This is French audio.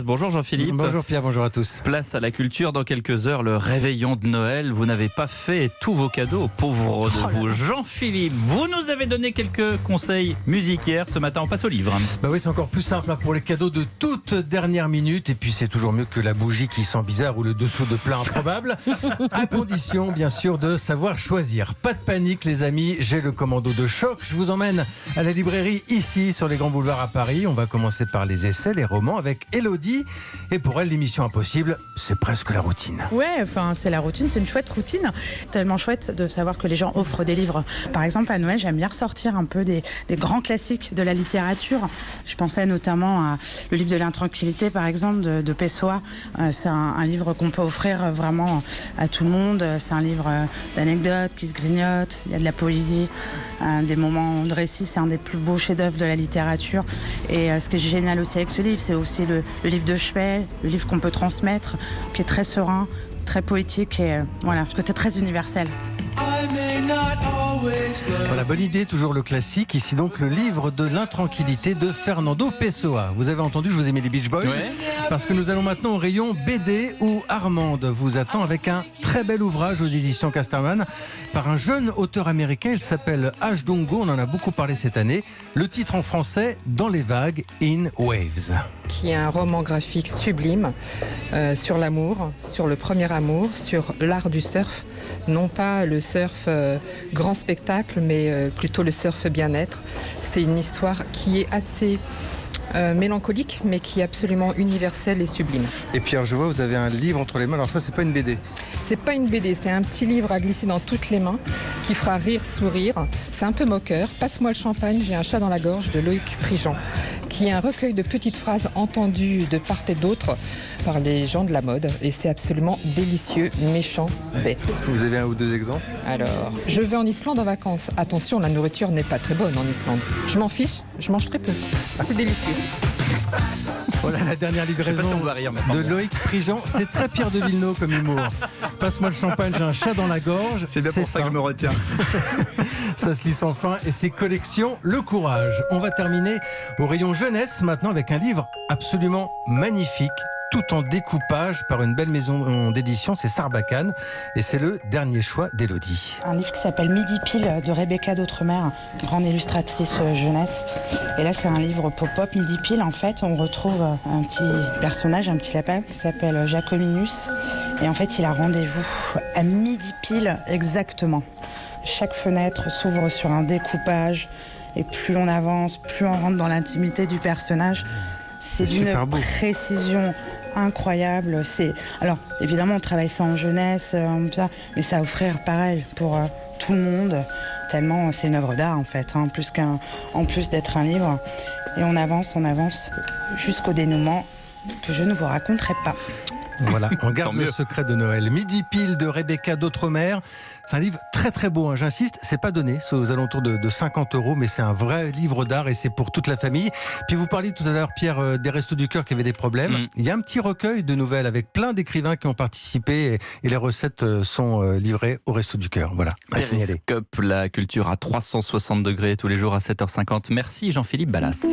Bonjour Jean-Philippe. Bonjour Pierre, bonjour à tous. Place à la culture dans quelques heures, le réveillon de Noël. Vous n'avez pas fait tous vos cadeaux aux pauvres de vous. Jean-Philippe, vous nous avez donné quelques conseils musique hier. Ce matin, on passe au livre. Bah oui, c'est encore plus simple pour les cadeaux de toute dernière minute. Et puis c'est toujours mieux que la bougie qui sent bizarre ou le dessous de plat improbable. À condition, bien sûr, de savoir choisir. Pas de panique les amis, j'ai le commando de choc. Je vous emmène à la librairie ici, sur les grands boulevards à Paris. On va commencer par les essais, les romans avec Élodie. Et pour elle, l'émission Impossible, c'est presque la routine. Ouais, enfin, c'est la routine, c'est une chouette routine. Tellement chouette de savoir que les gens offrent des livres. Par exemple, à Noël, j'aime bien ressortir un peu des grands classiques de la littérature. Je pensais notamment à le livre de l'intranquillité, par exemple, de Pessoa. C'est un livre qu'on peut offrir vraiment à tout le monde. C'est un livre d'anecdotes qui se grignotent. Il y a de la poésie, des moments de récit. C'est un des plus beaux chefs-d'œuvre de la littérature. Et ce qui est génial aussi avec ce livre, c'est aussi le livre de chevet, le livre qu'on peut transmettre, qui est très serein, très poétique et voilà, côté très universel. Voilà, bonne idée, toujours le classique. Ici donc le livre de l'intranquillité de Fernando Pessoa. Vous avez entendu, je vous ai mis les Beach Boys, ouais. Parce que nous allons maintenant au rayon BD où Armande vous attend avec un très bel ouvrage aux éditions Casterman par un jeune auteur américain. Il s'appelle H. Dongo, on en a beaucoup parlé cette année. Le titre en français, Dans les vagues, In Waves. Qui est un roman graphique sublime sur l'amour, sur le premier amour, sur l'art du surf. Non pas le surf grand spectacle, mais plutôt le surf bien-être. C'est une histoire qui est assez mélancolique, mais qui est absolument universelle et sublime. Et Pierre, je vois, vous avez un livre entre les mains. Alors ça, c'est pas une BD. C'est pas une BD, c'est un petit livre à glisser dans toutes les mains, qui fera rire, sourire. C'est un peu moqueur. Passe-moi le champagne, j'ai un chat dans la gorge de Loïc Prigent, qui est un recueil de petites phrases entendues de part et d'autre par les gens de la mode. Et c'est absolument délicieux, méchant, bête. Vous avez un ou deux exemples? Alors, je vais en Islande en vacances. Attention, la nourriture n'est pas très bonne en Islande. Je m'en fiche, je mange très peu. C'est délicieux. Voilà la dernière livraison de Loïc Prigent. C'est très Pierre de Villeneuve comme humour. Passe-moi le champagne, j'ai un chat dans la gorge. C'est bien pour ça que je me retiens. Ça se lit sans fin et ses collections Le Courage. On va terminer au rayon jeunesse maintenant avec un livre absolument magnifique, tout en découpage par une belle maison d'édition, c'est Sarbacane et c'est le dernier choix d'Élodie. Un livre qui s'appelle Midi Pile de Rebecca d'Outremer, grande illustratrice jeunesse. Et là, c'est un livre pop-up. Midi Pile, en fait, on retrouve un petit personnage, un petit lapin qui s'appelle Jacominus. Et en fait, il a rendez-vous à midi pile exactement. Chaque fenêtre s'ouvre sur un découpage et plus on avance, plus on rentre dans l'intimité du personnage. C'est d'une précision incroyable. Alors, évidemment, on travaille ça en jeunesse, mais ça à offrir pareil pour tout le monde. Tellement c'est une œuvre d'art, en fait, en plus d'être un livre. Et on avance jusqu'au dénouement que je ne vous raconterai pas. Voilà, on garde le secret de Noël. Midi Pile de Rebecca d'Outremer. C'est un livre très très beau, j'insiste, c'est pas donné, c'est aux alentours de 50 €, mais c'est un vrai livre d'art et c'est pour toute la famille. Puis vous parliez tout à l'heure, Pierre, des Restos du Cœur qui avaient des problèmes. Il y a un petit recueil de nouvelles avec plein d'écrivains qui ont participé et les recettes sont livrées aux Restos du Cœur. Voilà, à signaler. Périscope, la culture à 360 degrés tous les jours à 7h50. Merci Jean-Philippe Ballas.